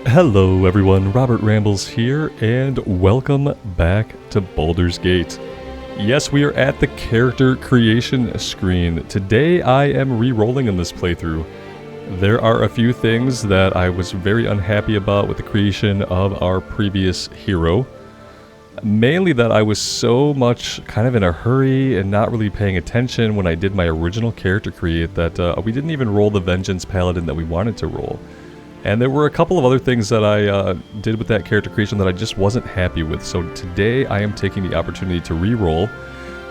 Hello everyone, Robert Rambles here, and welcome back to Baldur's Gate. Yes, we are at the character creation screen. Today I am re-rolling in this playthrough. There are a few things that I was very unhappy about with the creation of our previous hero. Mainly that I was so much kind of in a hurry and not really paying attention when I did my original character create that we didn't even roll the Vengeance Paladin that we wanted to roll. And there were a couple of other things that I did with that character creation that I just wasn't happy with. So today I am taking the opportunity to re-roll.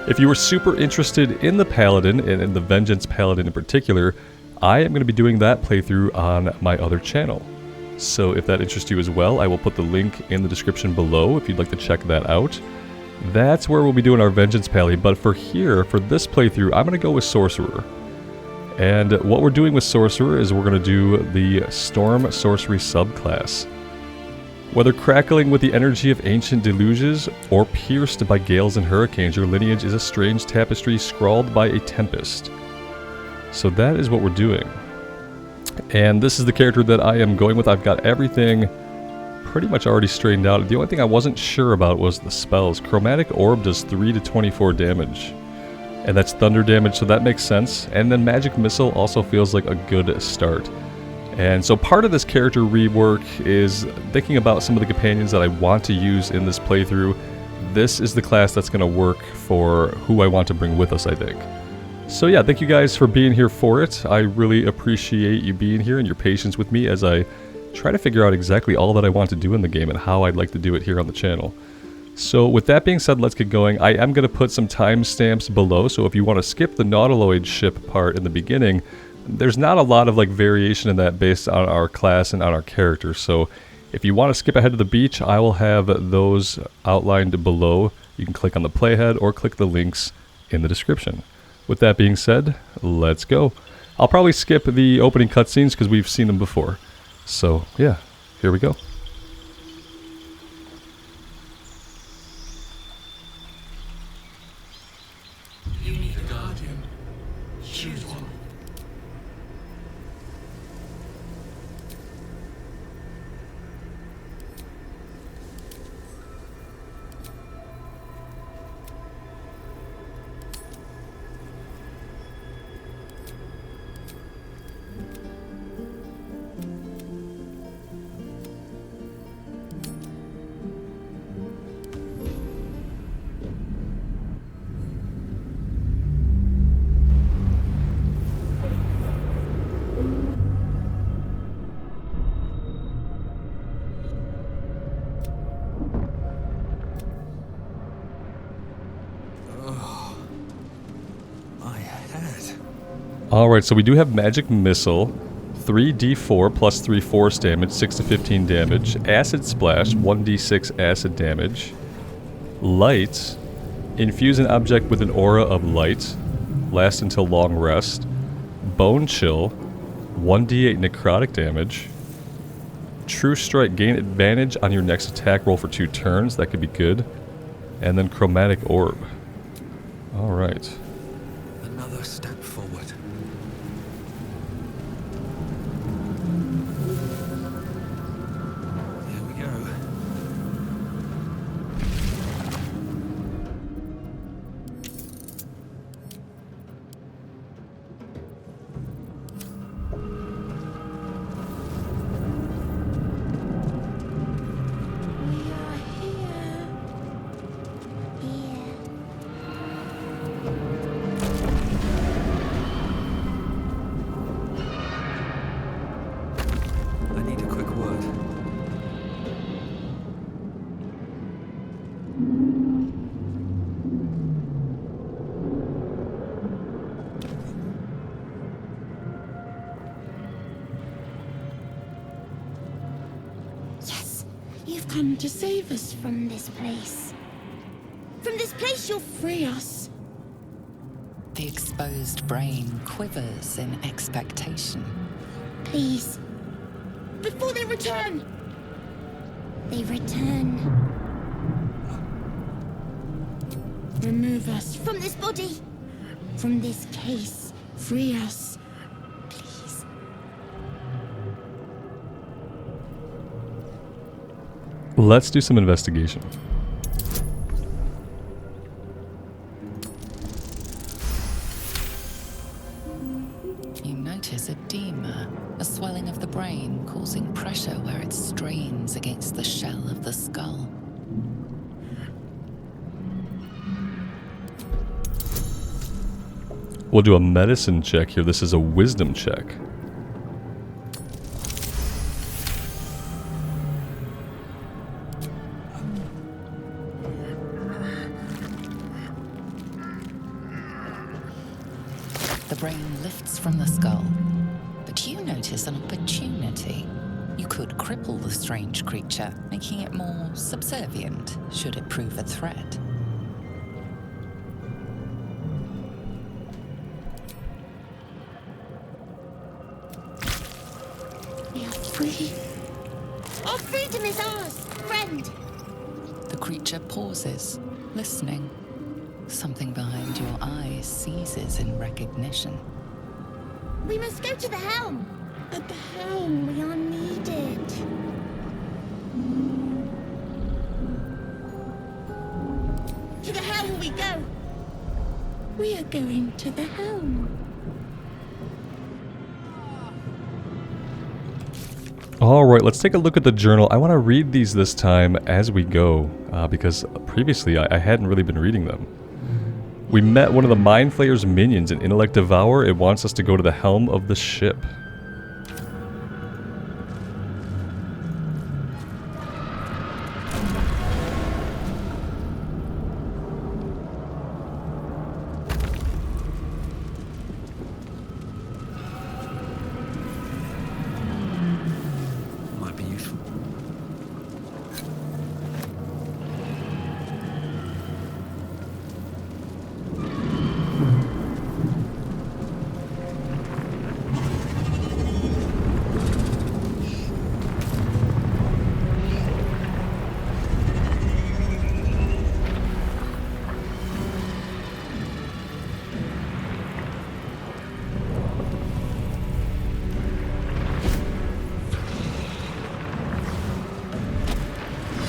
If you were super interested in the Paladin, and in the Vengeance Paladin in particular, I am going to be doing that playthrough on my other channel. So if that interests you as well, I will put the link in the description below if you'd like to check that out. That's where we'll be doing our Vengeance Paladin, but for this playthrough, I'm going to go with Sorcerer. And what we're doing with Sorcerer is we're going to do the Storm Sorcery subclass. Whether crackling with the energy of ancient deluges or pierced by gales and hurricanes, your lineage is a strange tapestry scrawled by a tempest. So that is what we're doing. And this is the character that I am going with. I've got everything pretty much already straightened out. The only thing I wasn't sure about was the spells. Chromatic Orb does 3 to 24 damage. And that's thunder damage, so that makes sense. And then Magic Missile also feels like a good start. And so part of this character rework is thinking about some of the companions that I want to use in this playthrough. This is the class that's going to work for who I want to bring with us, I think. So yeah, thank you guys for being here for it. I really appreciate you being here and your patience with me as I try to figure out exactly all that I want to do in the game and how I'd like to do it here on the channel. So with that being said, let's get going. I am going to put some timestamps below, so if you want to skip the nautiloid ship part in the beginning, there's not a lot of variation in that based on our class and on our character. So if you want to skip ahead to the beach, I will have those outlined below. You can click on the playhead or click the links in the description. With that being said, let's go. I'll probably skip the opening cutscenes because we've seen them before. So yeah, here we go. Alright, so we do have Magic Missile, 3d4 plus 3 force damage, 6 to 15 damage, Acid Splash, 1d6 acid damage, Light, infuse an object with an aura of light, last until long rest, Bone Chill, 1d8 necrotic damage, True Strike, gain advantage on your next attack roll for 2 turns, that could be good, and then Chromatic Orb. Alright. Another step forward. Here we go. You've come to save us from this place. From this place you'll free us. The exposed brain quivers in expectation. Please. Before they return! They return. Remove us from this body. From this case. Free us. Please. Let's do some investigation. You notice edema, a swelling of the brain causing pressure where it strains against the shell of the skull. We'll do a medicine check here. This is a wisdom check. The brain lifts from the skull, but you notice an opportunity. You could cripple the strange creature, making it more subservient should it prove a threat. We are free. Our freedom is ours, friend. The creature pauses, listening. Something behind your eyes seizes in recognition. We must go to the helm. At the helm, we are needed. To the helm we go. We are going to the helm. Alright, let's take a look at the journal. I want to read these this time as we go, because previously I hadn't really been reading them. We met one of the Mind Flayer's minions, an Intellect Devourer. It wants us to go to the helm of the ship. Might be useful.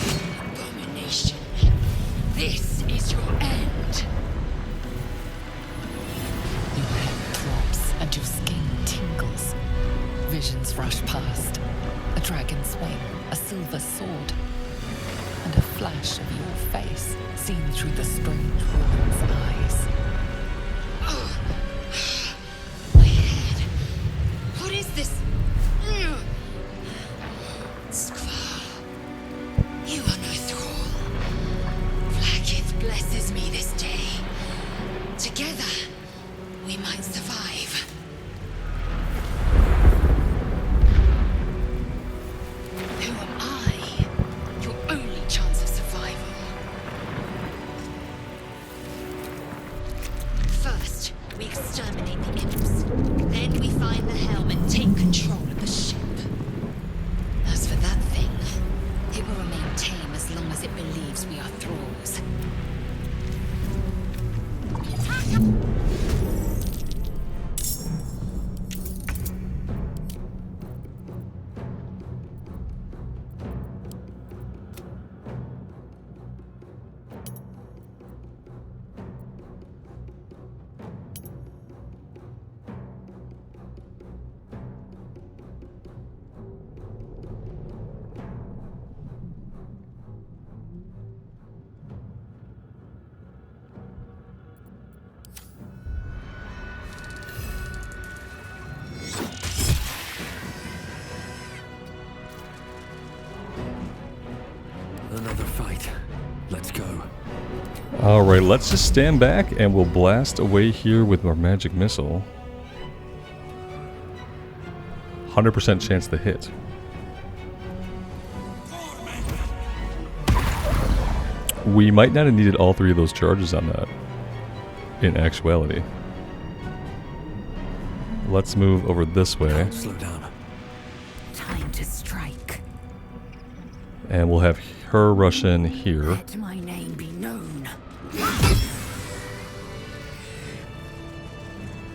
Abomination. This is your end. Your head drops and your skin tingles. Visions rush past. A dragon's wing, a silver sword, and a flash of your face seen through the strange woman's eyes. My head. What is this? Skvar. You are no thrall. Blackith blesses me this day. Together, we might survive. Who am I? Your only chance of survival. First, we exterminate the imps. Then we find the helm and take control of the ship. As for that thing, it will remain tame as long as it believes we are thralls. Another fight. Let's go. Alright, let's just stand back and we'll blast away here with our magic missile. 100% chance to hit. We might not have needed all three of those charges on that, in actuality. Let's move over this way, Slow down. Time to strike. and we'll have her rush in here. Let my name be known.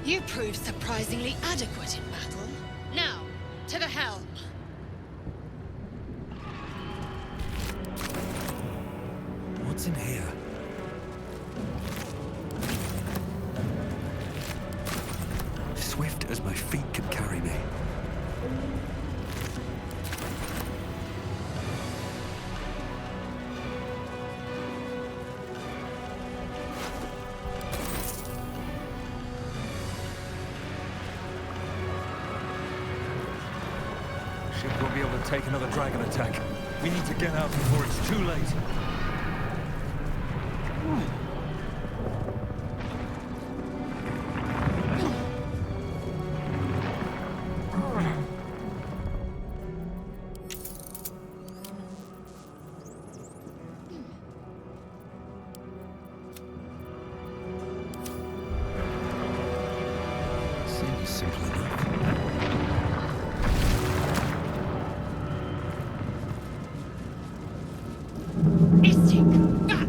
You proved surprisingly adequate in battle. Now, to the helm. What's in here? Swift as my feet can carry me. Ship won't be able to take another dragon attack. We need to get out before it's too late. Seems simple enough. Istik, back!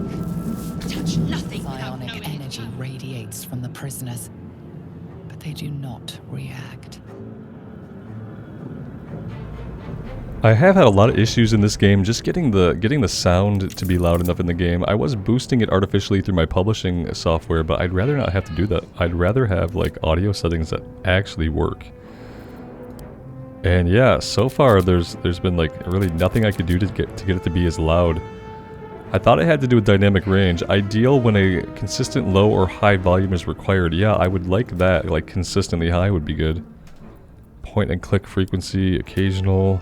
Touch nothing without Psionic knowing. energy radiates from the prisoners, but they do not react. I have had a lot of issues in this game just getting the sound to be loud enough in the game. I was boosting it artificially through my publishing software, but I'd rather not have to do that. I'd rather have like audio settings that actually work. And yeah, so far there's been like really nothing I could do to get it to be as loud. I thought it had to do with dynamic range. Ideal when a consistent low or high volume is required. Yeah, I would like that. Like consistently high would be good. Point and click frequency, occasional.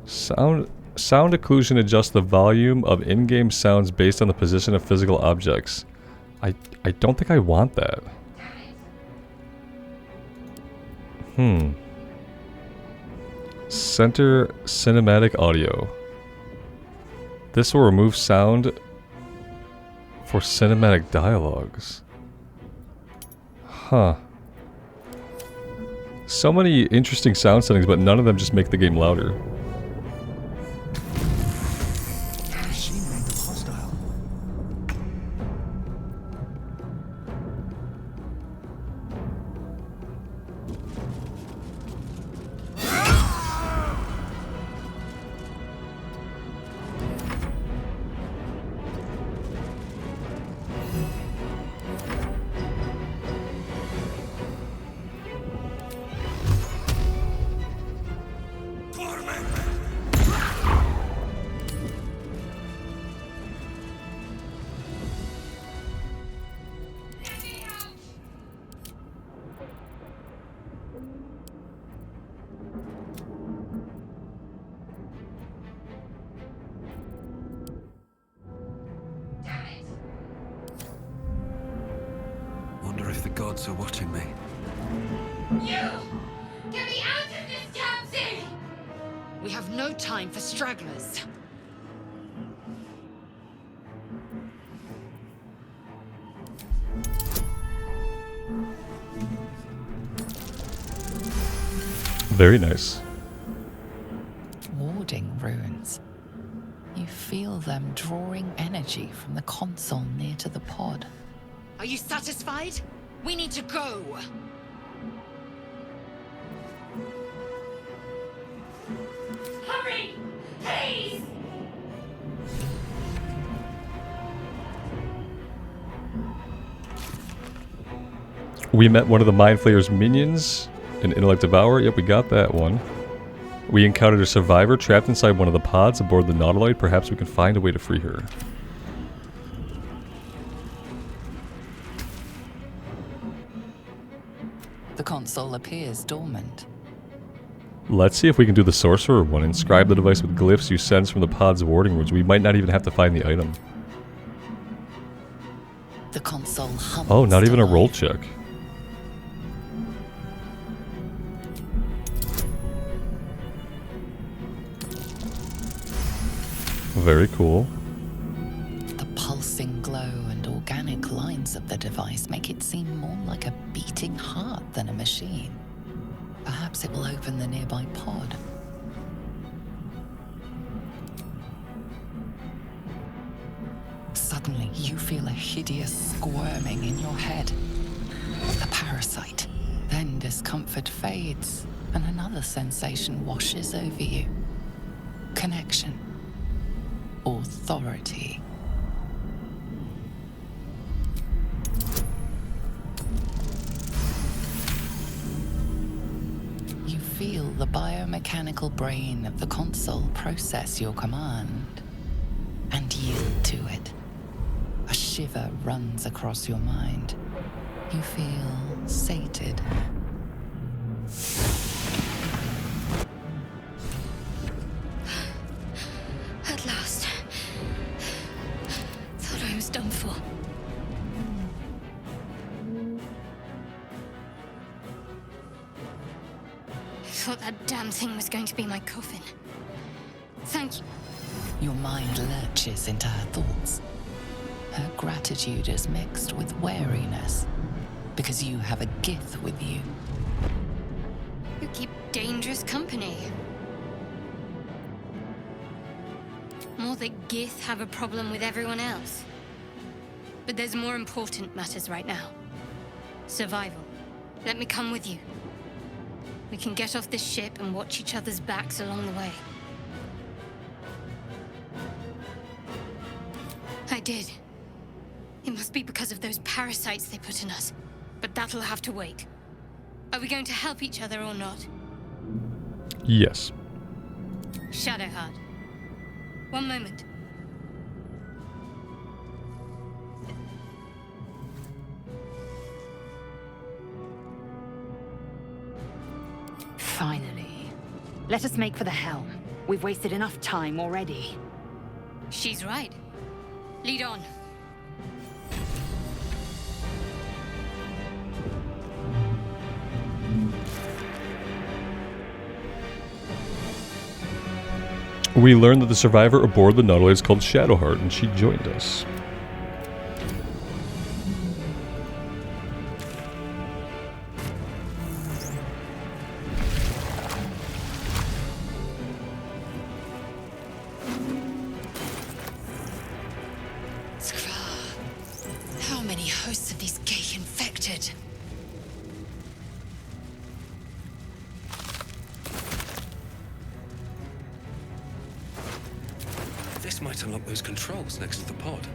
Sound occlusion adjusts the volume of in-game sounds based on the position of physical objects. I don't think I want that. Center cinematic audio. This will remove sound for cinematic dialogues. Huh. So many interesting sound settings, but none of them just make the game louder. Machinery hostile. Wonder if the gods are watching me. You! Get me out of this damn thing! We have no time for stragglers. Very nice. Warding runes. You feel them drawing energy from the console near to the pod. Are you satisfied? We need to go. Hurry! Please! We met one of the Mind Flayer's minions, an Intellect Devourer. Yep, we got that one. We encountered a survivor trapped inside one of the pods aboard the nautiloid. Perhaps we can find a way to free her. The console appears dormant. Let's see if we can do the Sorcerer one. Inscribe the device with glyphs you sense from the pod's warding runes. We might not even have to find the item. The console hums. Oh, not even a to roll life. check. Very cool. The pulsing glow and organic lines of the device make it seem more like a beating heart than a machine. Perhaps it will open the nearby pod. Suddenly, you feel a hideous squirming in your head. A parasite, then discomfort fades and another sensation washes over you. Connection. Authority. You feel the biomechanical brain of the console process your command and yield to it. A shiver runs across your mind. You feel sated. At last. Thought I was done for. I thought that damn thing was going to be my coffin. Thank you. Your mind lurches into her thoughts. Her gratitude is mixed with wariness, because you have a Gith with you. You keep dangerous company. More that Gith have a problem with everyone else. But there's more important matters right now. Survival. Let me come with you. We can get off this ship and watch each other's backs along the way. I did. It must be because of those parasites they put in us. But that'll have to wait. Are we going to help each other or not? Yes. Shadowheart. One moment. Finally. Let us make for the helm. We've wasted enough time already. She's right. Lead on. We learned that the survivor aboard the nautiloid is called Shadowheart, and she joined us. How many hosts of these gay infected? This might unlock those controls next to the pod.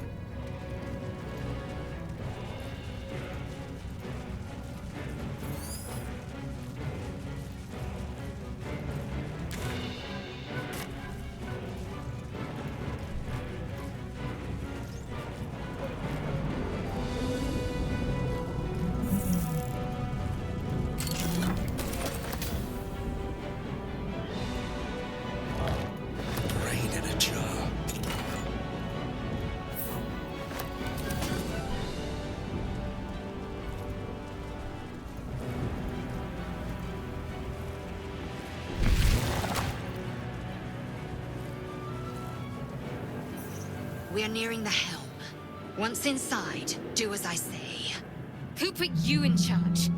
Brain in a jar. We're nearing the helm. Once inside, do as I say. Who put you in charge?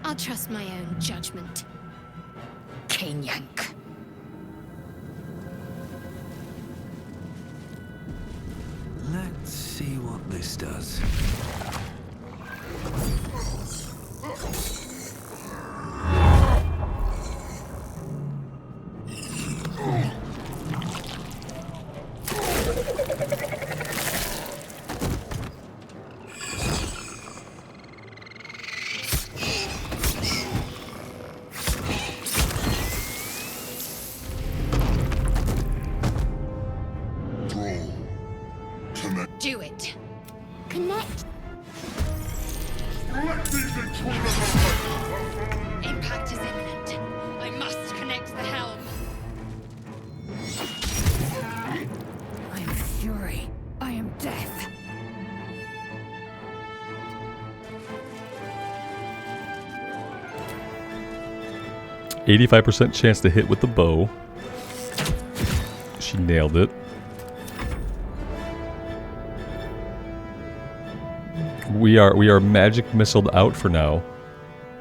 I'll trust my own judgment. Yank. Let's see what this does. Do it. Connect. Impact is imminent. I must connect the helm. I am fury. I am death. %85 chance to hit with the bow. She nailed it. We are magic missiled out for now.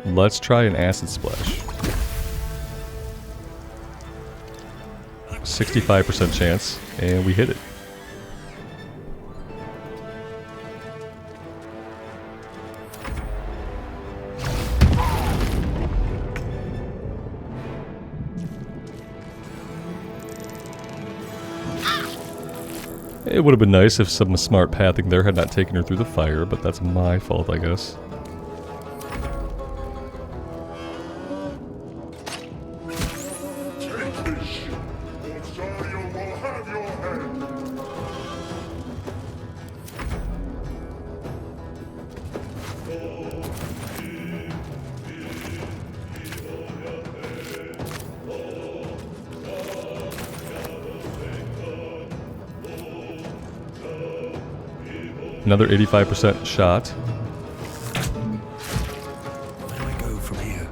Let's try an acid splash. 65% chance, and we hit it. It would have been nice if some smart pathing there had not taken her through the fire, but that's my fault, I guess. Take this ship, or Astarion will have your head! Another 85% shot. Where do I go from here?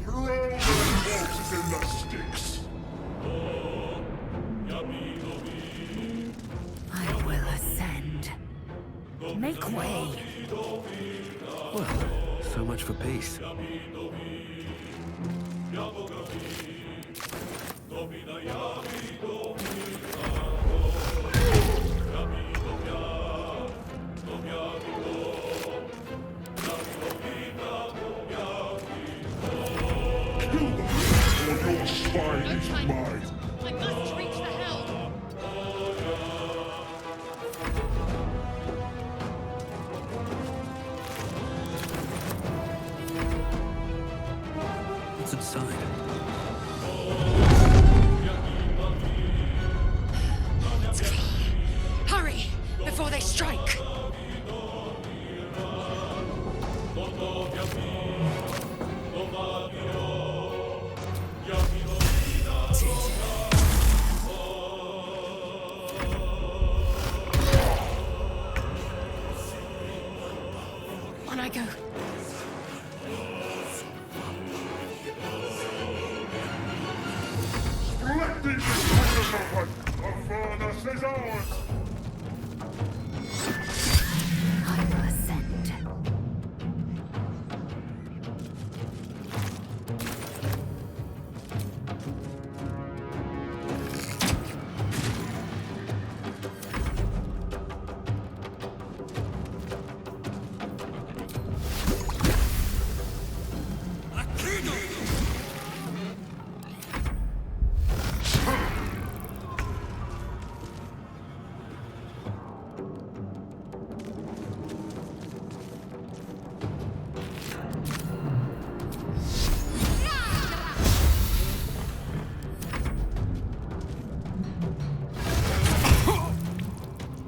Throw those corpses in the sticks! I will ascend. Make way. Well, so much for peace. Or your spine is mine! I must reach the helm! What's inside? It's clear. Hurry, before they strike! On I go. Splendid weapon! The furnace is ours! I will ascend.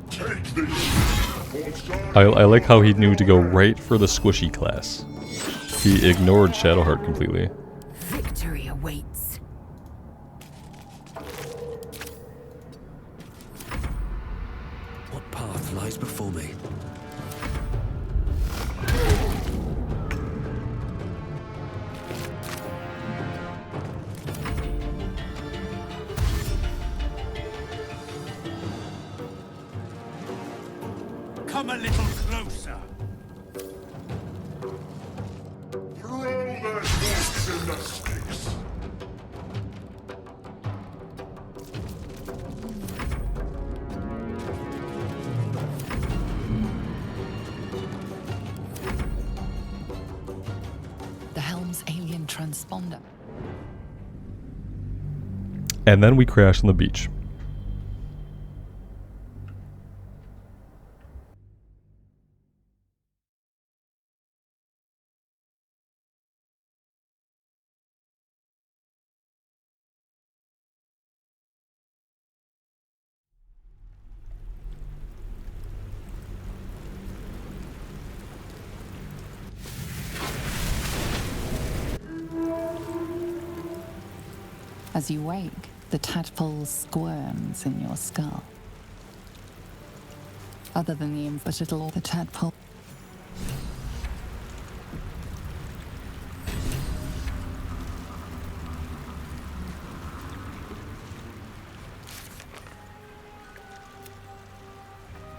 Take this ship, or I like how he knew to go right for the squishy class. He ignored Shadowheart completely. Victory awaits. What path lies before me? Come a little closer. Throw their corpses in the sticks! The helm's alien transponder. And then we crash on the beach. As you wake, the tadpole squirms in your skull. Other than the infernal, the tadpole.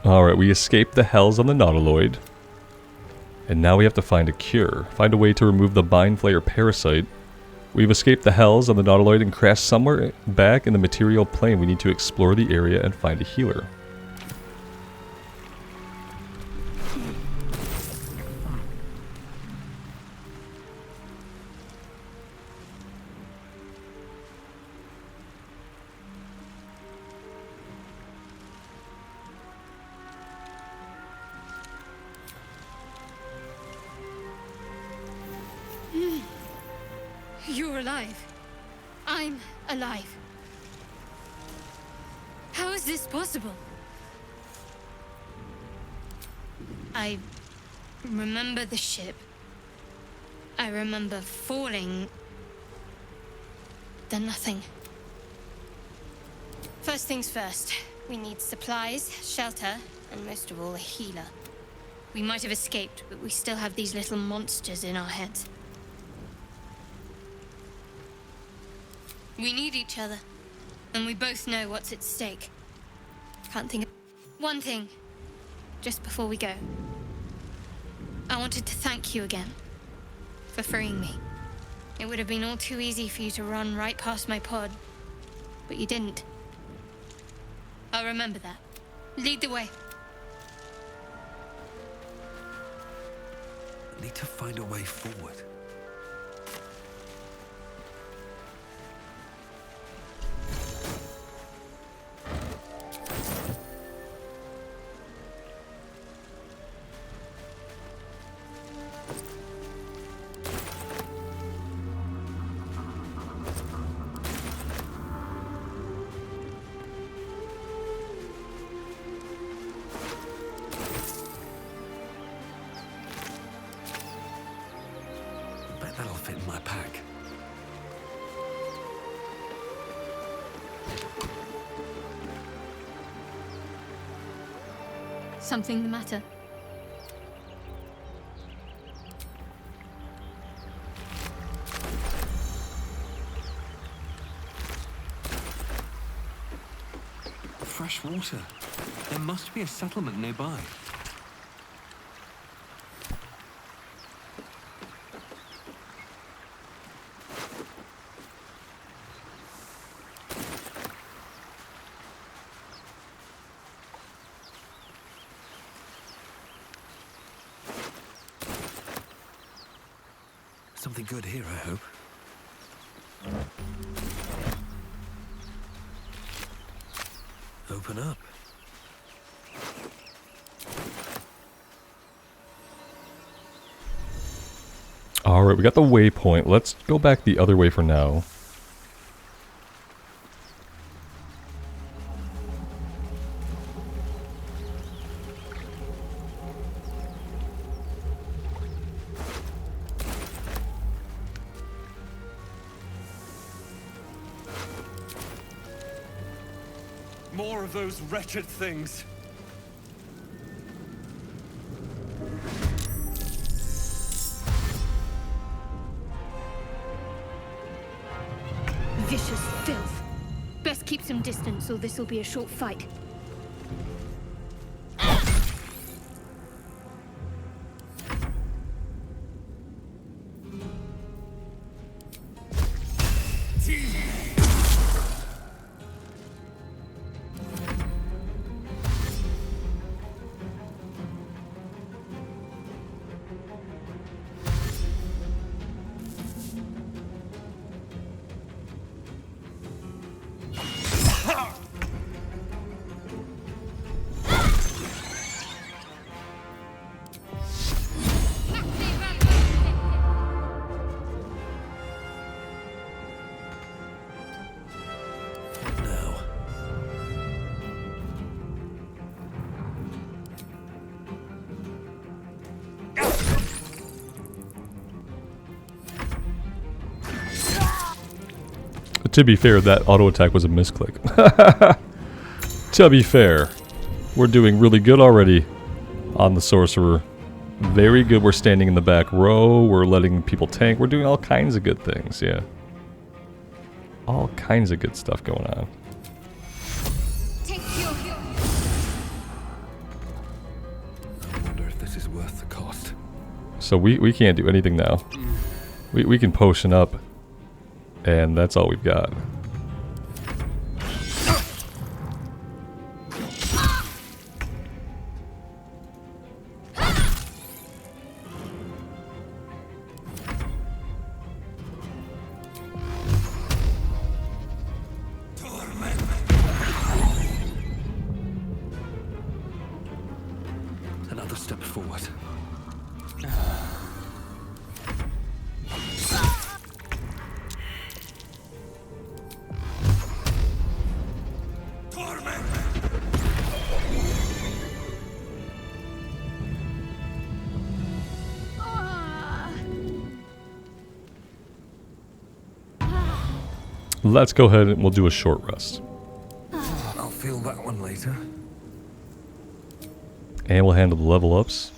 Alright, we escaped the hells on the nautiloid. And now we have to find a cure. Find a way to remove the Bind Flayer parasite. We've escaped the hells on the nautiloid and crashed somewhere back in the material plane. We need to explore the area and find a healer. You're alive. I'm alive. How is this possible? I remember the ship. I remember falling. Then nothing. First things first. We need supplies, shelter, and most of all, a healer. We might have escaped, but we still have these little monsters in our heads. We need each other, and we both know what's at stake. Can't think of one thing, just before we go. I wanted to thank you again for freeing me. It would have been all too easy for you to run right past my pod, but you didn't. I'll remember that. Lead the way. Need to find a way forward. That'll fit in my pack. Something the matter? Fresh water. There must be a settlement nearby. Something good here, I hope. Open up. Alright, we got the waypoint. Let's go back the other way for now. More of those wretched things. Vicious filth. Best keep some distance, or this will be a short fight. To be fair, that auto attack was a misclick. To be fair, we're doing really good already on the Sorcerer. Very good. We're standing in the back row. We're letting people tank. We're doing all kinds of good things, yeah. All kinds of good stuff going on. Take your I wonder if this is worth the cost. So we can't do anything now. We can potion up, and that's all we've got. Another step forward. Let's go ahead and we'll do a short rest. I'll feel that one later. And we'll handle the level ups.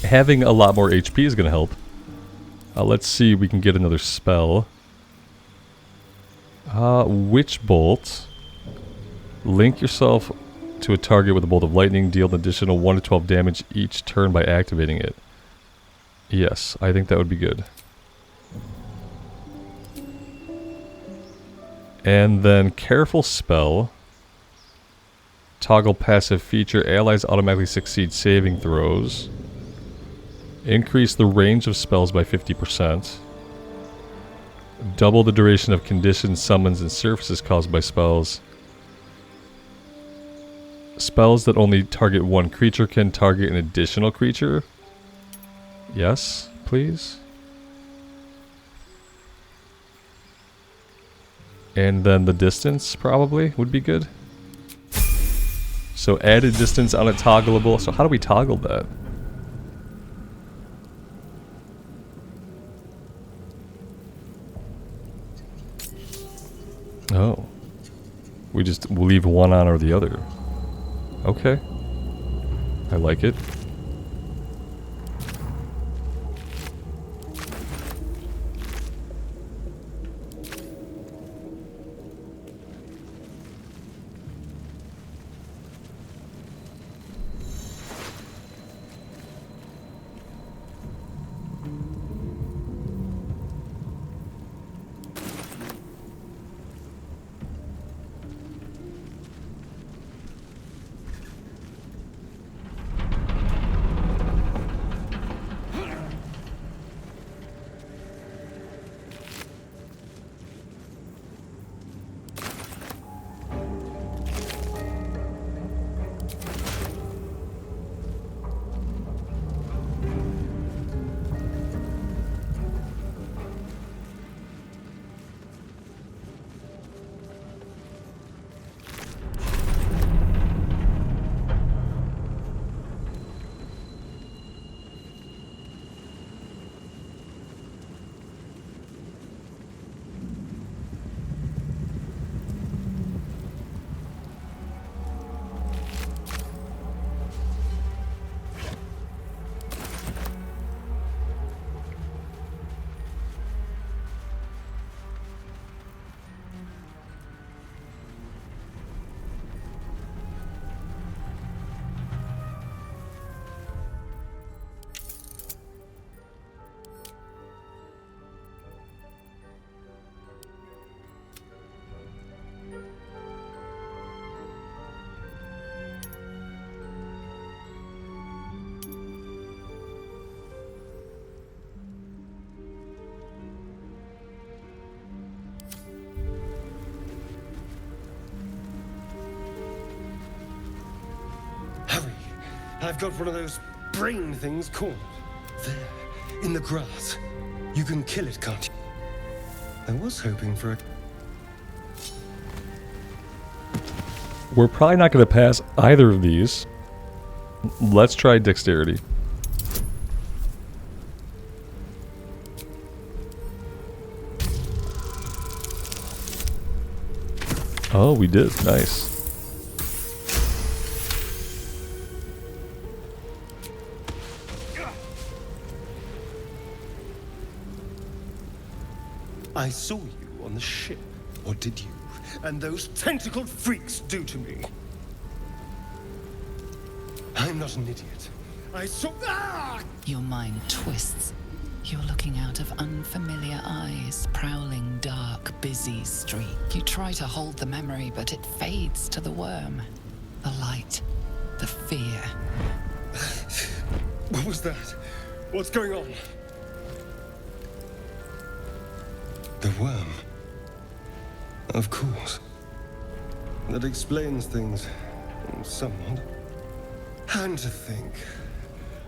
Having a lot more HP is going to help. Let's see if we can get another spell. Witch Bolt. Link yourself to a target with a bolt of lightning. Deal an additional 1 to 12 damage each turn by activating it. Yes, I think that would be good. And then Careful Spell. Toggle passive feature. Allies automatically succeed saving throws. Increase the range of spells by 50%. Double the duration of conditions, summons, and surfaces caused by spells. Spells that only target one creature can target an additional creature. Yes, please. And then the distance probably would be good. So added distance on a toggleable. So how do we toggle that? Oh. We just leave one on or the other. Okay. I like it. I've got one of those brain things called. There, in the grass. You can kill it, can't you? I was hoping for a... We're probably not going to pass either of these. Let's try dexterity. Oh, we did. Nice. I saw you on the ship. What did you and those tentacled freaks do to me? I'm not an idiot. I saw... Ah! Your mind twists. You're looking out of unfamiliar eyes, prowling dark, busy street. You try to hold the memory, but it fades to the worm. The light. The fear. What was that? What's going on? The worm. Of course. That explains things somewhat. And to think,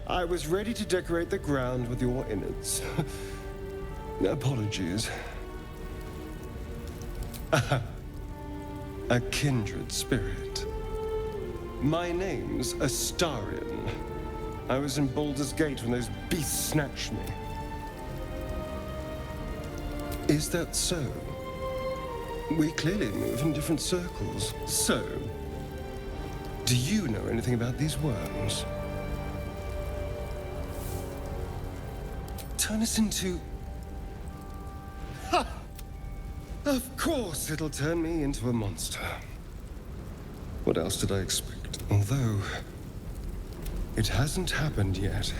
I was ready to decorate the ground with your innards. Apologies. A kindred spirit. My name's Astarion. I was in Baldur's Gate when those beasts snatched me. Is that so? We clearly move in different circles. So, do you know anything about these worms? Turn us into... Ha! Of course it'll turn me into a monster. What else did I expect? Although, it hasn't happened yet.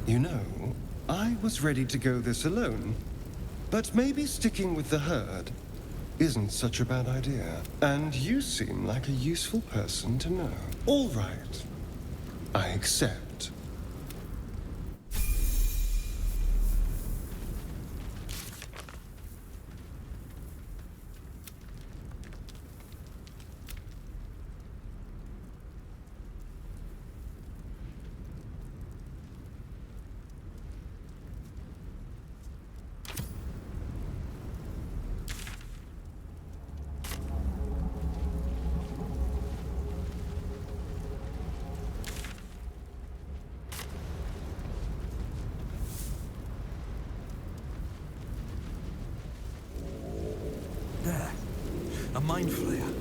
You know, I was ready to go this alone. But maybe sticking with the herd isn't such a bad idea. And you seem like a useful person to know. All right. I accept. There. A mind flayer.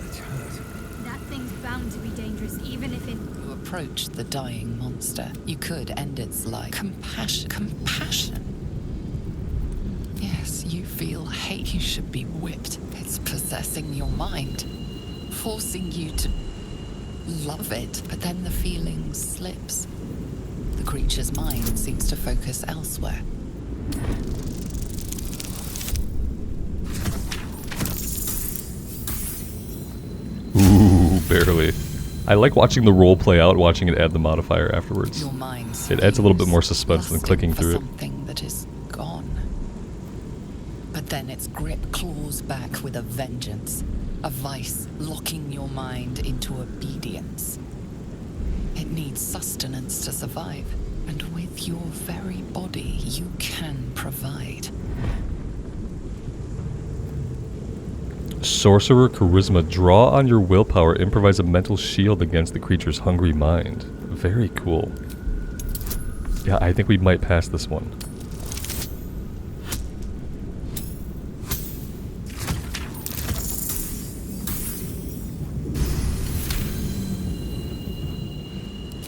It's hurt. That thing's bound to be dangerous, even if it... You approach the dying monster. You could end its life. Compassion. Compassion? Yes, you feel hate. You should be whipped. It's possessing your mind. Forcing you to love it. But then the feeling slips. The creature's mind seems to focus elsewhere. Ooh, barely. I like watching the role play out, watching it add the modifier afterwards. Your mind's It adds a little bit more suspense than lusting clicking for through it. something that is gone. But then its grip claws back with a vengeance. A vice locking your mind into obedience. It needs sustenance to survive. And with your very body, you can provide. Sorcerer Charisma. Draw on your willpower. Improvise a mental shield against the creature's hungry mind. Very cool. Yeah, I think we might pass this one.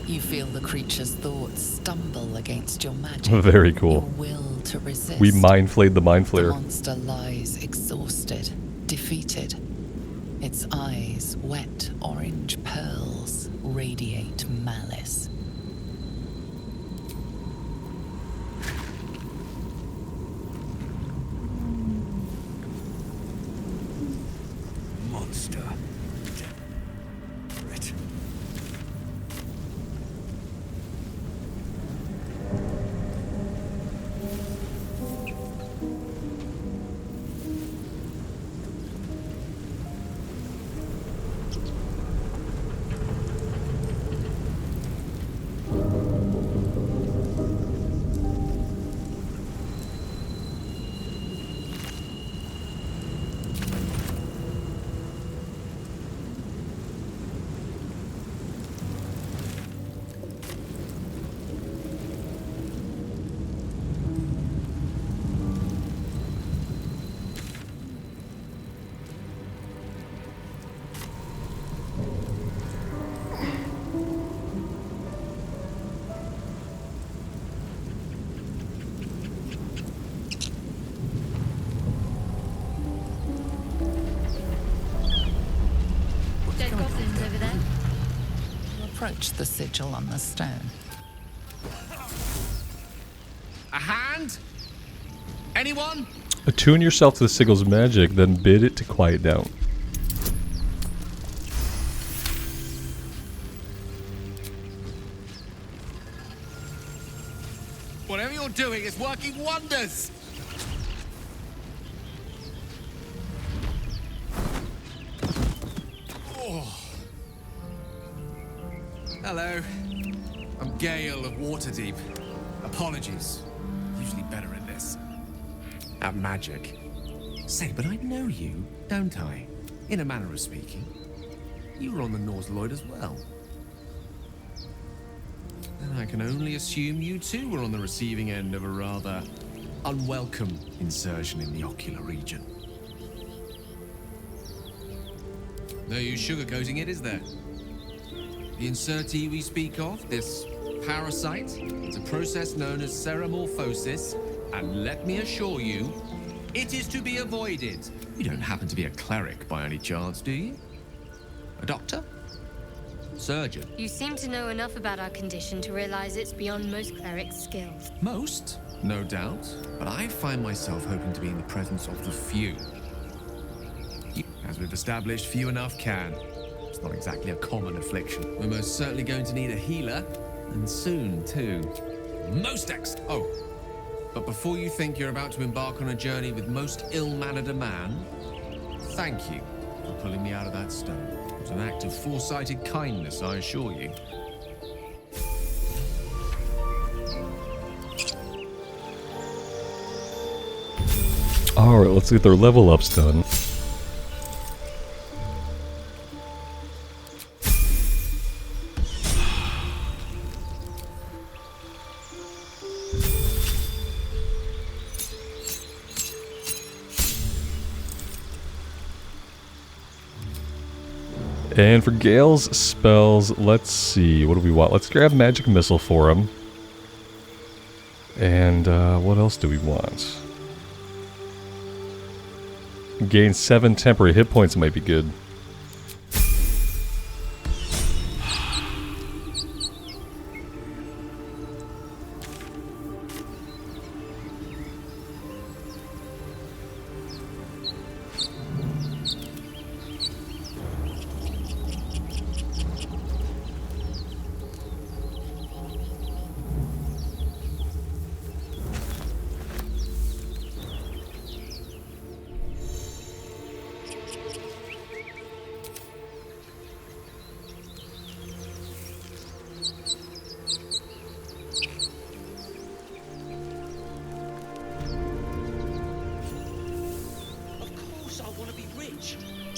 You feel the creature's thoughts stumble against your magic. Very cool. Your will to resist. We mind flayed the mind The flayer. monster lies exhausted, defeated. Its eyes, wet orange pearls, radiate malice. Monster. It. approach the sigil on the stone. A hand? Anyone? Attune yourself to the sigil's magic, then bid it to quiet down. Whatever you're doing is working wonders! Oh. Hello. I'm Gale of Waterdeep. Apologies. Usually better at this. At magic. Say, but I know you, don't I? In a manner of speaking. You were on the nautiloid as well. Then I can only assume you too were on the receiving end of a rather unwelcome insertion in the ocular region. No use sugarcoating it, is there? The insertee we speak of, this parasite, it's a process known as ceramorphosis, and let me assure you, it is to be avoided. You don't happen to be a cleric by any chance, do you? A doctor? Surgeon? You seem to know enough about our condition to realize it's beyond most clerics' skills. Most, no doubt, but I find myself hoping to be in the presence of the few. As we've established, few enough can. It's not exactly a common affliction. We're most certainly going to need a healer, and soon, too. Most Oh, but before you think you're about to embark on a journey with most ill-mannered a man, thank you for pulling me out of that stone. It was an act of foresighted kindness, I assure you. Alright, let's get their level ups done. And for Gale's spells, let's see, what do we want? Let's grab Magic Missile for him. And what else do we want? Gain 7 temporary hit points might be good.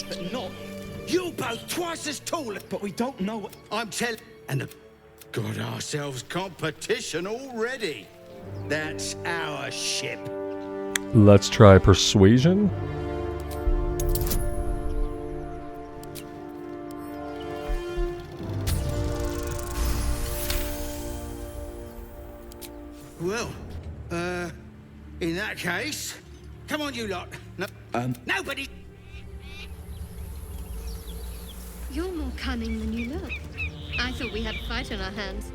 But not you both twice as tall, but we don't know what I'm telling. And got ourselves competition already. That's our ship. Let's try Persuasion. Well, in that case, come on, you lot. No, nobody. You're more cunning than you look. I thought we had a fight on our hands.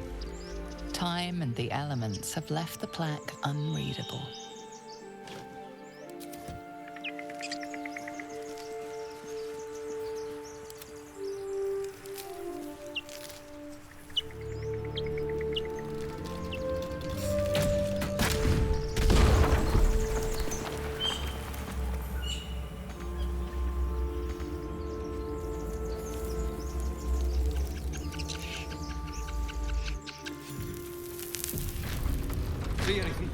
Time and the elements have left the plaque unreadable. See anything?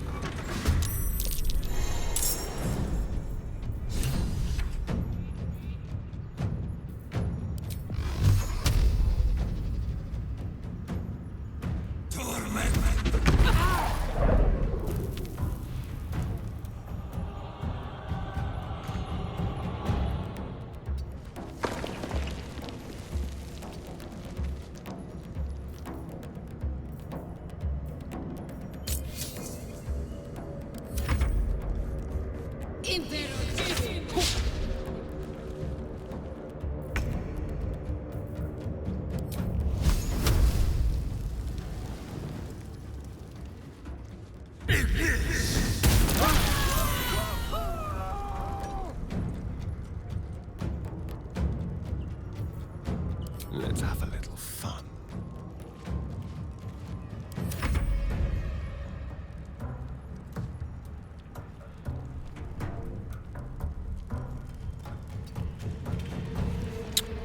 Let's have a little fun.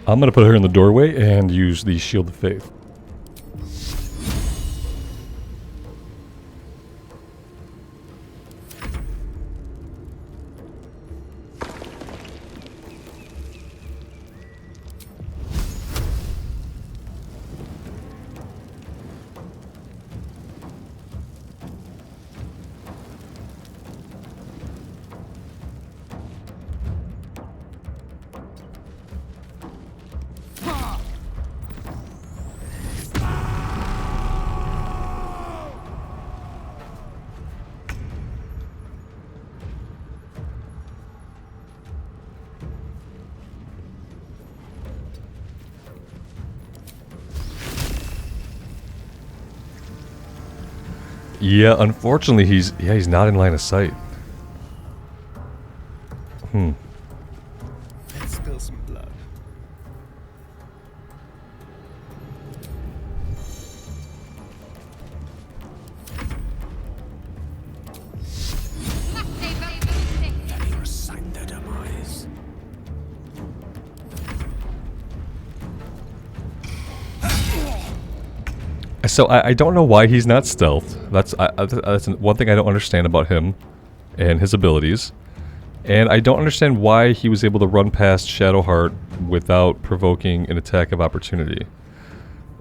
I'm gonna put her in the doorway and use the Shield of Faith. Yeah, unfortunately he's not in line of sight. Let's spill some blood. Let me recite their demise. So I don't know why he's not stealthed. That's one thing I don't understand about him and his abilities. And I don't understand why he was able to run past Shadowheart without provoking an attack of opportunity.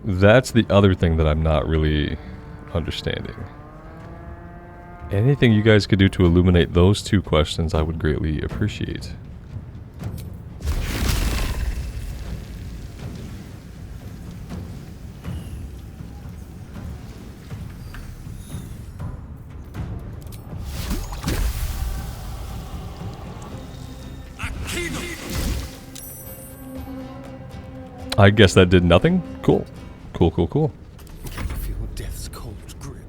That's the other thing that I'm not really understanding. Anything you guys could do to illuminate those two questions, I would greatly appreciate. I guess that did nothing? Cool. Cool, cool, cool. Can you feel death's cold grip?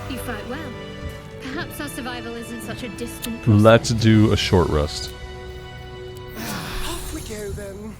You fight well. Perhaps our survival isn't such a distant Let's do a short rest. Off we go then.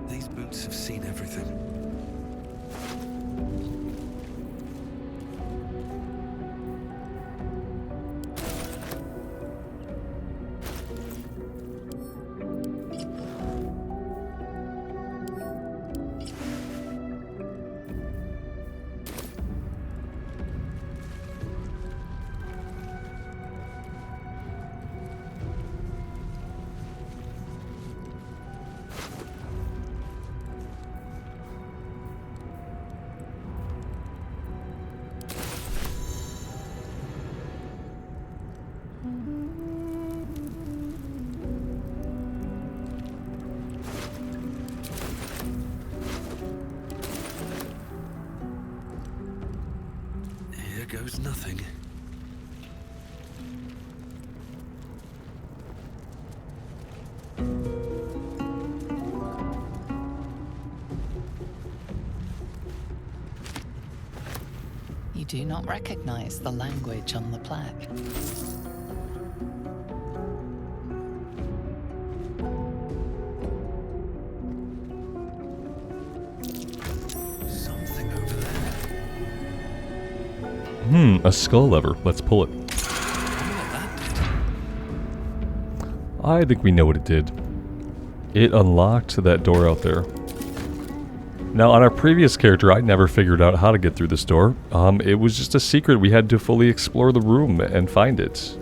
These boots have seen everything. Here goes nothing. You do not recognize the language on the plaque. Something over there. A skull lever. Let's pull it. I think we know what it did. It unlocked that door out there. Now, on our previous character, I never figured out how to get through this door. It was just a secret. We had to fully explore the room and find it.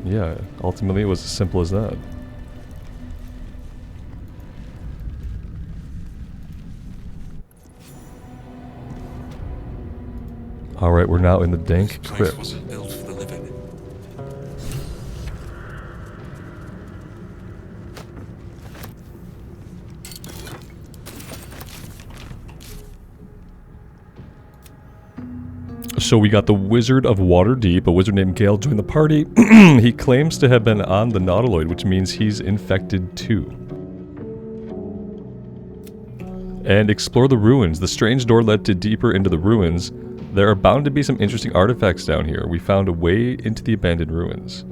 Yeah, ultimately it was as simple as that. Alright, we're now in the dank crypt. Wasn't built for the living. So we got the Wizard of Waterdeep, a wizard named Gale, joined the party. He claims to have been on the nautiloid, which means he's infected too. And explore the ruins. The strange door led to deeper into the ruins. There are bound to be some interesting artifacts down here. We found a way into the abandoned ruins.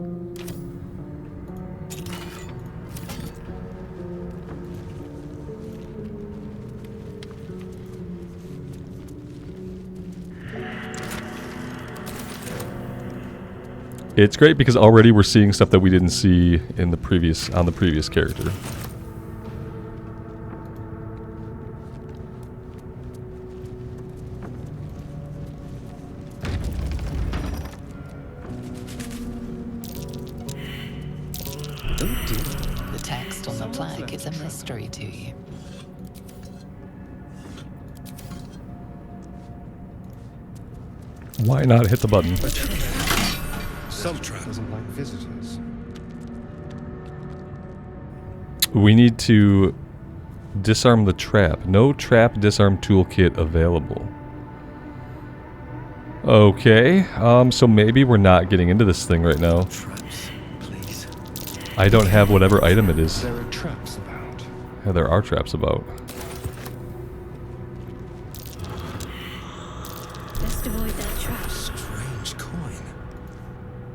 It's great because already we're seeing stuff that we didn't see in the previous character. The text on the plaque is a mystery to you. Why not hit the button? Some doesn't like visitors. We need to disarm the trap. No trap disarm toolkit available. Okay, so maybe we're not getting into this thing right now. Traps, please. I don't have whatever item it is. There are traps about. Yeah, there are traps about. Best avoid that trap. Strange coin.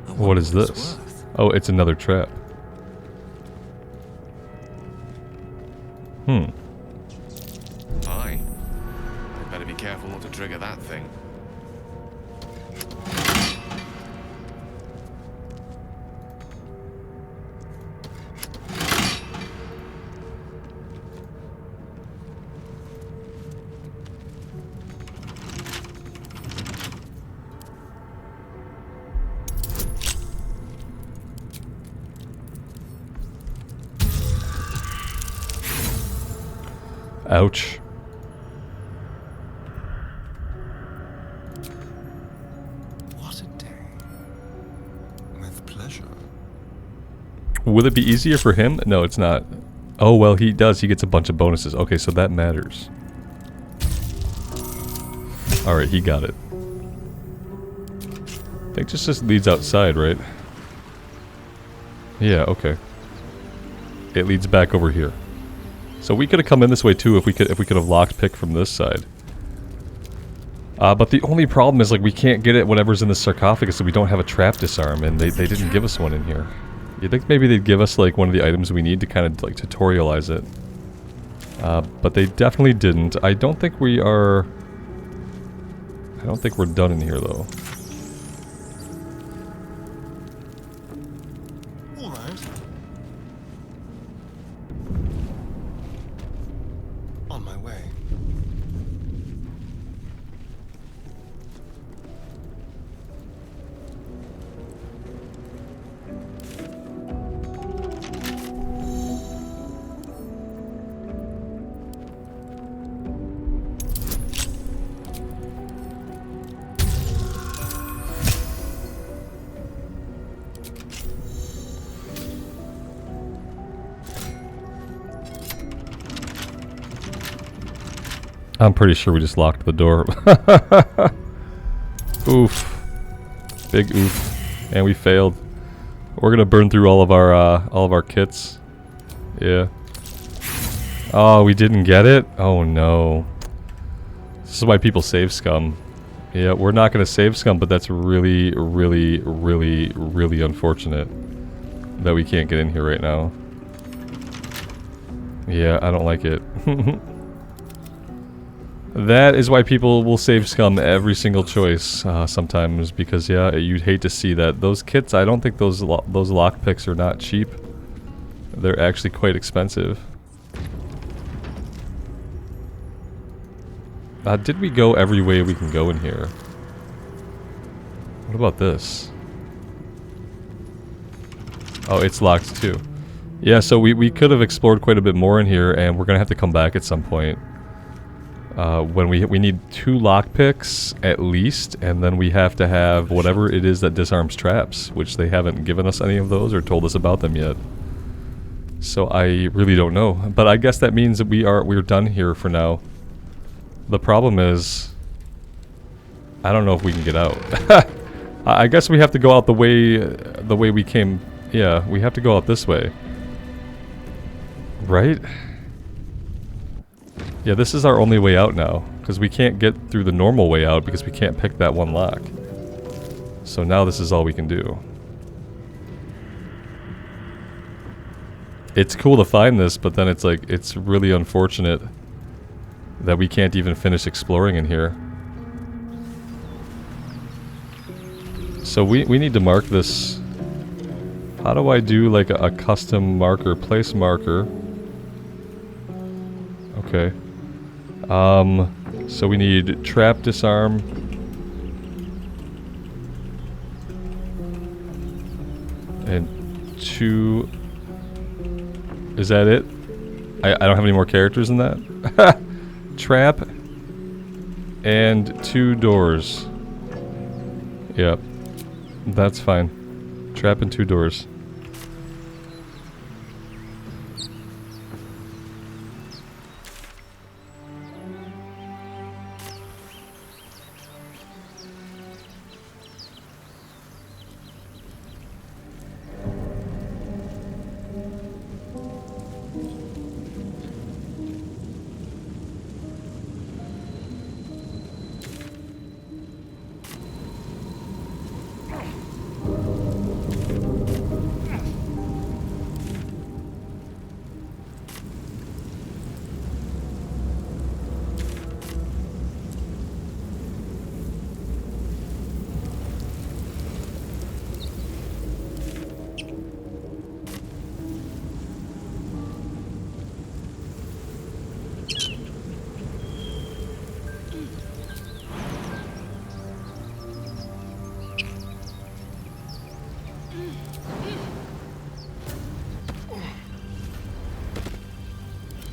I What wonder is what it's this? worth. Oh, it's another trap. Aye. I'd better be careful not to trigger that thing. Ouch. What a day. With pleasure. Will it be easier for him? No, it's not. Oh, well, he does. He gets a bunch of bonuses. Okay, so that matters. Alright, he got it. I think this just leads outside, right? Yeah, okay. It leads back over here. So we could have come in this way too if we could have locked pick from this side. But the only problem is like we can't get at whatever's in the sarcophagus, so we don't have a trap disarm, and they didn't give us one in here. You think maybe they'd give us like one of the items we need to kind of like tutorialize it. But they definitely didn't. I don't think we're done in here though. Alright. On my way. I'm pretty sure we just locked the door. Oof. Big oof. And we failed. We're gonna burn through all of our kits. Yeah. Oh, we didn't get it? Oh no. This is why people save scum. Yeah, we're not gonna save scum, but that's really, really, really, really unfortunate that we can't get in here right now. Yeah, I don't like it. That is why people will save scum every single choice sometimes, because yeah, you'd hate to see that. Those kits, I don't think those lockpicks are not cheap. They're actually quite expensive. Did we go every way we can go in here? What about this? Oh, it's locked too. Yeah, so we could have explored quite a bit more in here, and we're gonna have to come back at some point. When we need 2 lockpicks at least, and then we have to have whatever it is that disarms traps, which they haven't given us any of those or told us about them yet. So I really don't know, but I guess that means that we're done here for now. The problem is, I don't know if we can get out. I guess we have to go out the way we came. Yeah, we have to go out this way. Right? Yeah, this is our only way out now, because we can't get through the normal way out because we can't pick that one lock. So now this is all we can do. It's cool to find this, but then it's like, it's really unfortunate that we can't even finish exploring in here. So we need to mark this. How do I do like a custom marker, place marker? Okay. So we need trap, disarm. And 2. Is that it? I don't have any more characters than that. Trap and 2 doors. Yep. That's fine. Trap and 2 doors.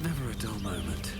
Never a dull moment.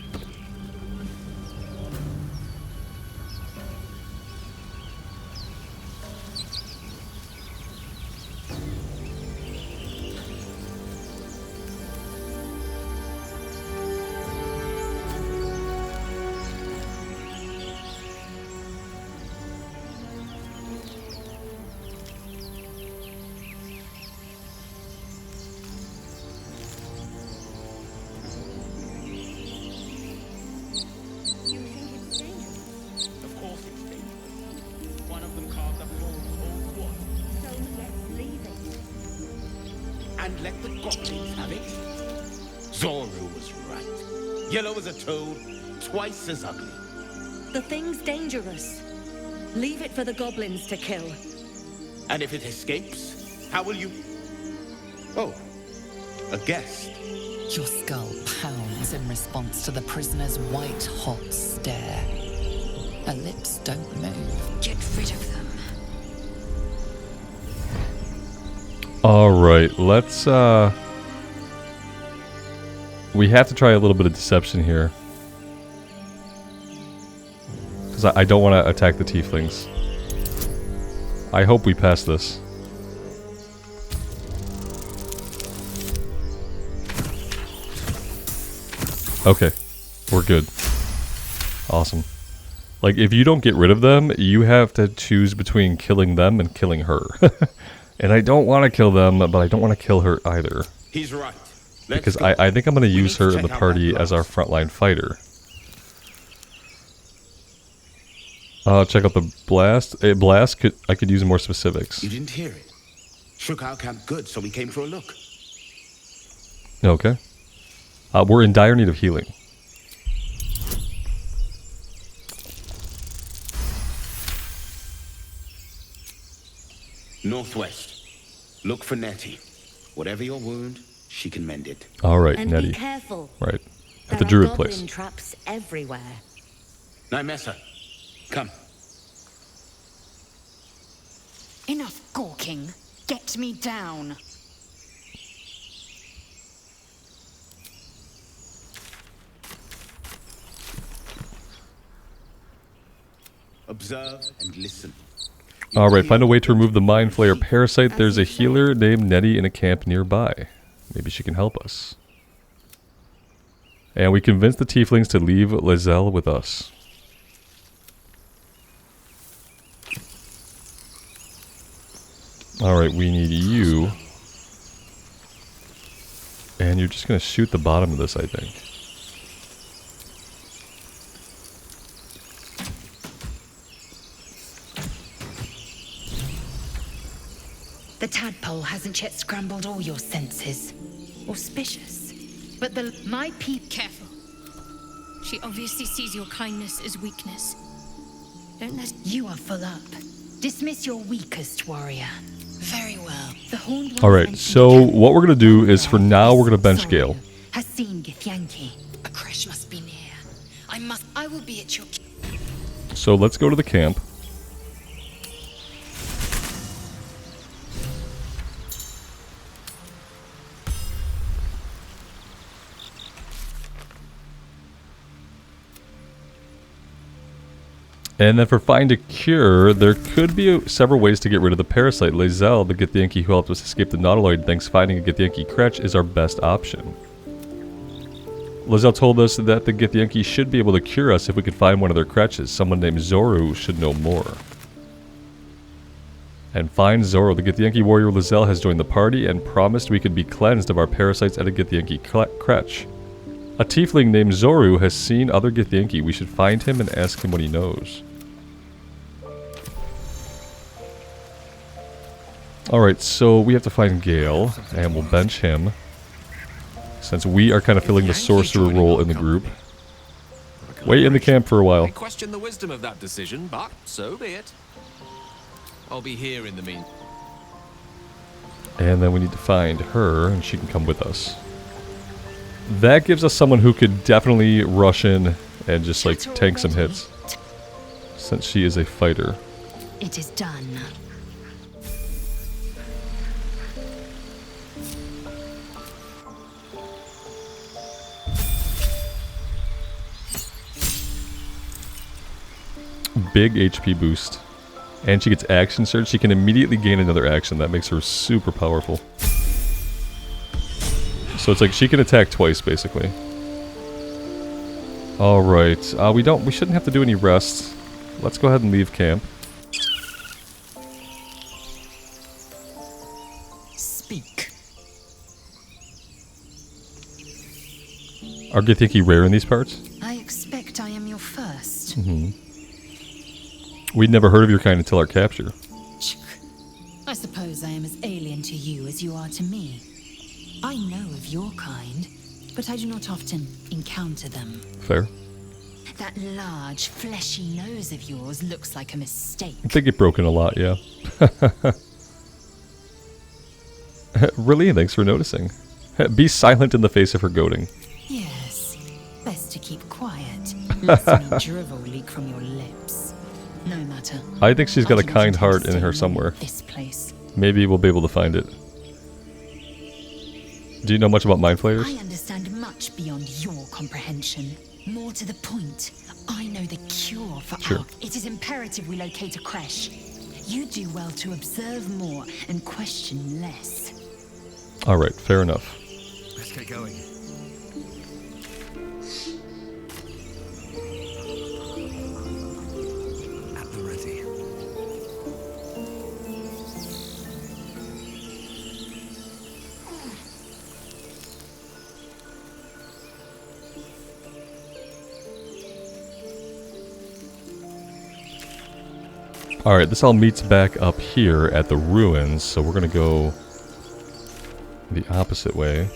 And let the goblins have it. Zoru was right. Yellow as a toad, twice as ugly. The thing's dangerous. Leave it for the goblins to kill. And if it escapes, how will you... Oh, a guest. Your skull pounds in response to the prisoner's white-hot stare. Her lips don't move. Get rid of them. Alright, let's, we have to try a little bit of deception here. Because I don't want to attack the tieflings. I hope we pass this. Okay, we're good. Awesome. Like, if you don't get rid of them, you have to choose between killing them and killing her. And I don't want to kill them, but I don't want to kill her either. He's right. Because I think I'm going to use her in the party as our frontline fighter. Check out the blast. Blast, I could use more specifics. You didn't hear it. Shook our camp good, so we came for a look. Okay. We're in dire need of healing. Northwest. Look for Nettie. Whatever your wound, she can mend it. All right, and Nettie. Be careful. Right. At There the are druid goblin place. traps everywhere. Nymessa, come. Enough gawking. Get me down. Observe and listen. Alright, find a way to remove the Mind Flayer parasite. There's a healer named Nettie in a camp nearby. Maybe she can help us. And we convince the tieflings to leave Lae'zel with us. Alright, we need you. And you're just going to shoot the bottom of this, I think. The tadpole hasn't yet scrambled all your senses. Auspicious. But my peep... Careful. She obviously sees your kindness as weakness. Don't let... You are full up. Dismiss your weakest warrior. Very well. The horned Alright, so what we're going to do is for now we're going to bench Gale. Has seen Githyanki. A crash must be near. I will be at your... So let's go to the camp. And then for find a cure, there could be several ways to get rid of the parasite. Lae'zel, the Githyanki who helped us escape the nautiloid, thinks finding a Githyanki Kretch is our best option. Lae'zel told us that the Githyanki should be able to cure us if we could find one of their Kretches. Someone named Zoru should know more. And find Zoru. The Githyanki warrior Lae'zel has joined the party and promised we could be cleansed of our parasites at a Githyanki Kretch. A tiefling named Zoru has seen other Githyanki. We should find him and ask him what he knows. Alright, so we have to find Gale, and we'll bench him, since we are kind of filling the sorcerer role in the group. Wait in the camp for a while. I question the wisdom of that decision, but so be it. I'll be here in the meantime. And then we need to find her, and she can come with us. That gives us someone who could definitely rush in and just, like, tank some hits, since she is a fighter. It is done. Big HP boost. And she gets action surge. She can immediately gain another action. That makes her super powerful. So it's like she can attack twice, basically. Alright. We shouldn't have to do any rest. Let's go ahead and leave camp. Speak. Are Githyanki rare in these parts? I expect I am your first. We'd never heard of your kind until our capture. I suppose I am as alien to you as you are to me. I know of your kind, but I do not often encounter them. Fair. That large, fleshy nose of yours looks like a mistake. They get broken a lot, yeah. Really, thanks for noticing. Be silent in the face of her goading. Yes, best to keep quiet, lest any drivel leak from your lips. No matter. I think she's got a kind heart in her somewhere. This place. Maybe we'll be able to find it. Do you know much about mind flayers? I understand much beyond your comprehension. More to the point, I know the cure for Sure. our... It is imperative we locate a creche. You do well to observe more and question less. Alright, fair enough. Let's get going. At the ready. Alright, this all meets back up here at the ruins, so we're gonna go the opposite way.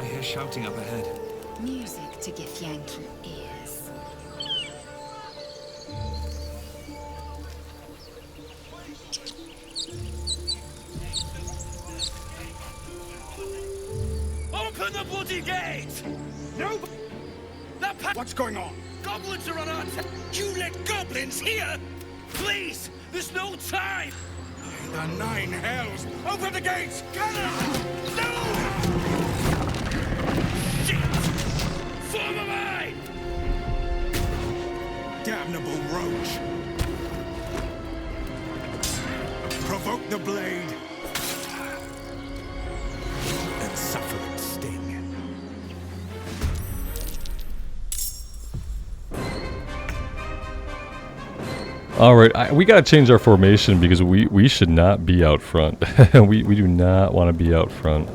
I hear shouting up ahead. Music to Githyanki ears. Open the bloody gate! No! What's going on? Goblins are on our You let goblins here? Please! There's no time! The nine hells! Open the gates! Get out! No! Shit! Form a line! Damnable roach! Provoke the blade! And suffer its sting. Alright, we gotta change our formation because we should not be out front. we do not want to be out front.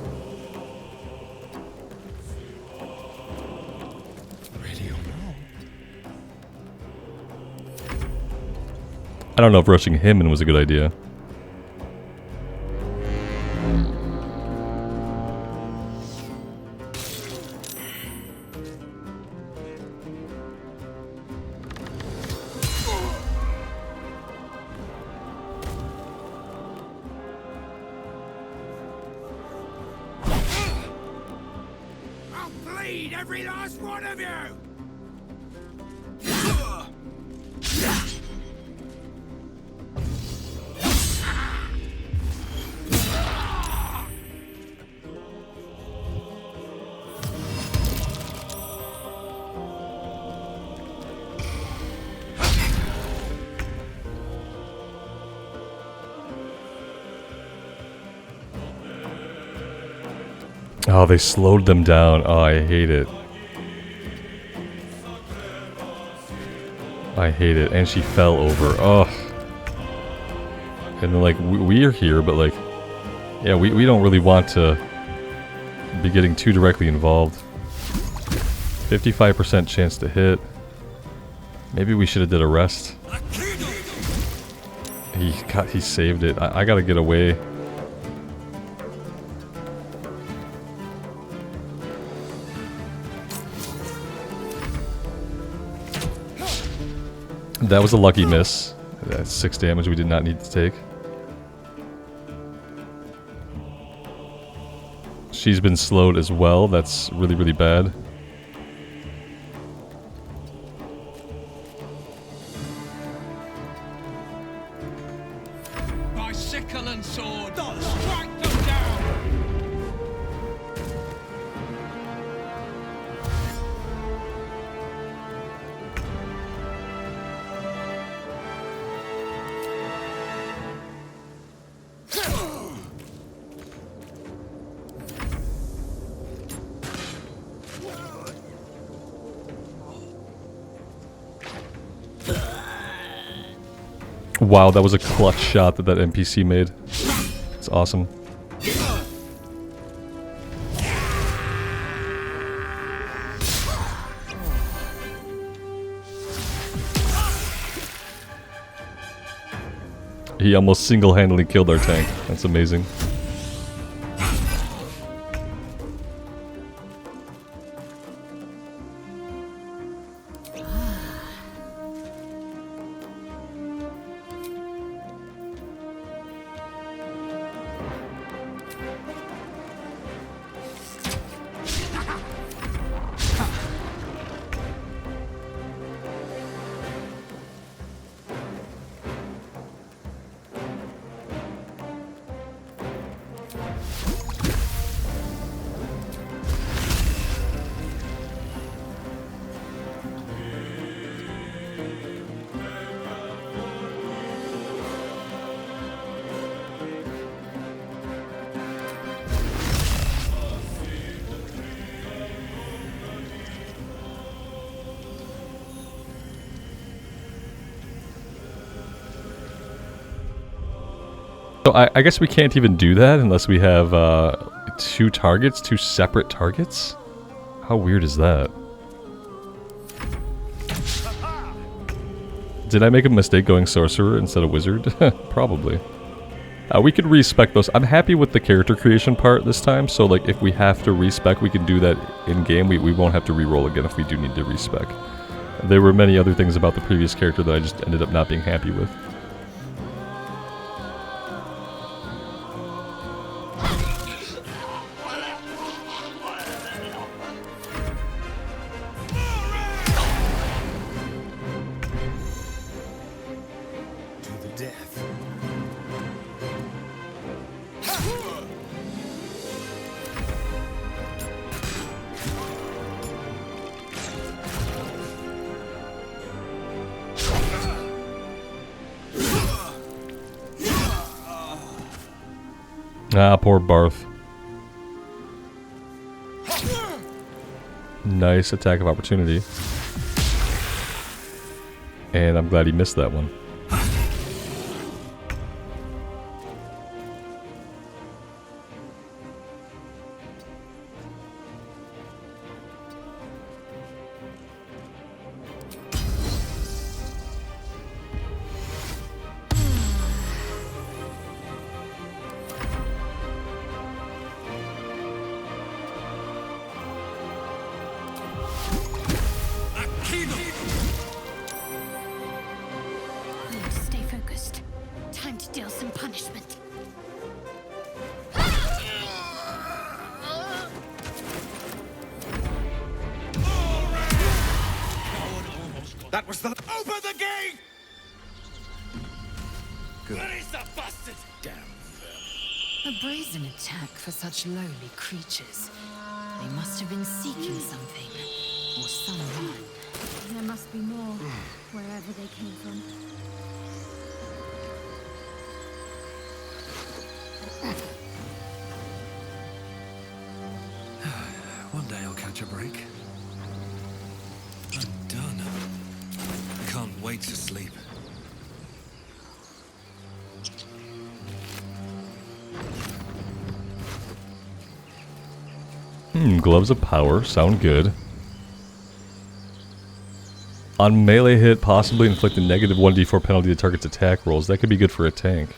I don't know if rushing him in was a good idea. Every last one of you! Oh, they slowed them down. Oh, I hate it. I hate it. And she fell over. Oh. And then, like, we're here, but, like, yeah, we don't really want to be getting too directly involved. 55% chance to hit. Maybe we should have did a rest. He saved it. I gotta get away. That was a lucky miss. That's 6 damage we did not need to take. She's been slowed as well. That's really, really bad. By sickle and sword, strike them down! Wow, that was a clutch shot that NPC made. It's awesome. He almost single-handedly killed our tank. That's amazing. So I guess we can't even do that unless we have two targets, two separate targets? How weird is that? Did I make a mistake going Sorcerer instead of Wizard? Probably. We could respec those. I'm happy with the character creation part this time, so like if we have to respec, we can do that in-game. We won't have to re-roll again if we do need to respec. There were many other things about the previous character that I just ended up not being happy with. Ah, poor Barth. Nice attack of opportunity. And I'm glad he missed that one. Stay focused. Time to deal some punishment. That was the... Open the gate! Good. Where is the bastard? Damn them. A brazen attack for such lowly creatures. They must have been seeking something. Or someone. There must be more, wherever they came from. One day I'll catch a break. I'm done. I can't wait to sleep. Gloves of Power. Sound good. On melee hit, possibly inflict a negative 1d4 penalty to target's attack rolls. That could be good for a tank.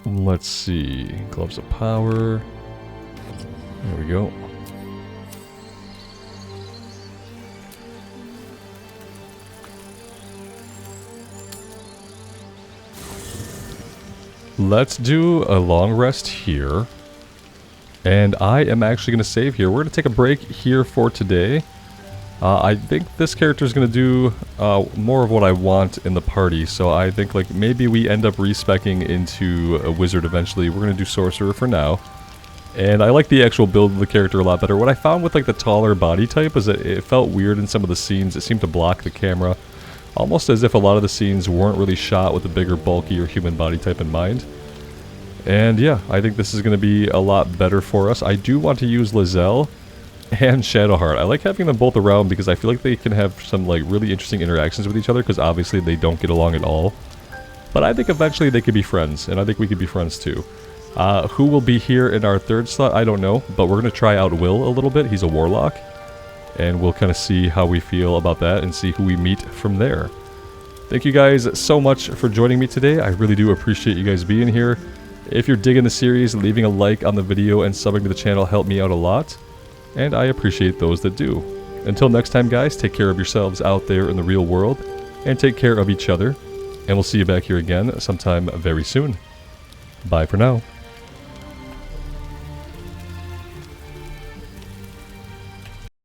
Let's see. Gloves of Power. There we go. Let's do a long rest here. And I am actually going to save here. We're going to take a break here for today. I think this character is going to do more of what I want in the party, so I think like maybe we end up respecing into a wizard eventually. We're going to do Sorcerer for now. And I like the actual build of the character a lot better. What I found with like the taller body type is that it felt weird in some of the scenes. It seemed to block the camera, almost as if a lot of the scenes weren't really shot with a bigger, bulkier human body type in mind. And yeah, I think this is going to be a lot better for us. I do want to use Lae'zel and Shadowheart. I like having them both around because I feel like they can have some like really interesting interactions with each other, because obviously they don't get along at all. But I think eventually they could be friends, and I think we could be friends too. Who will be here in our third slot, I don't know, but we're going to try out Will a little bit. He's a warlock, and we'll kind of see how we feel about that and see who we meet from there. Thank you guys so much for joining me today. I really do appreciate you guys being here. If you're digging the series, leaving a like on the video and subbing to the channel help me out a lot, and I appreciate those that do. Until next time guys, take care of yourselves out there in the real world, and take care of each other, and we'll see you back here again sometime very soon. Bye for now.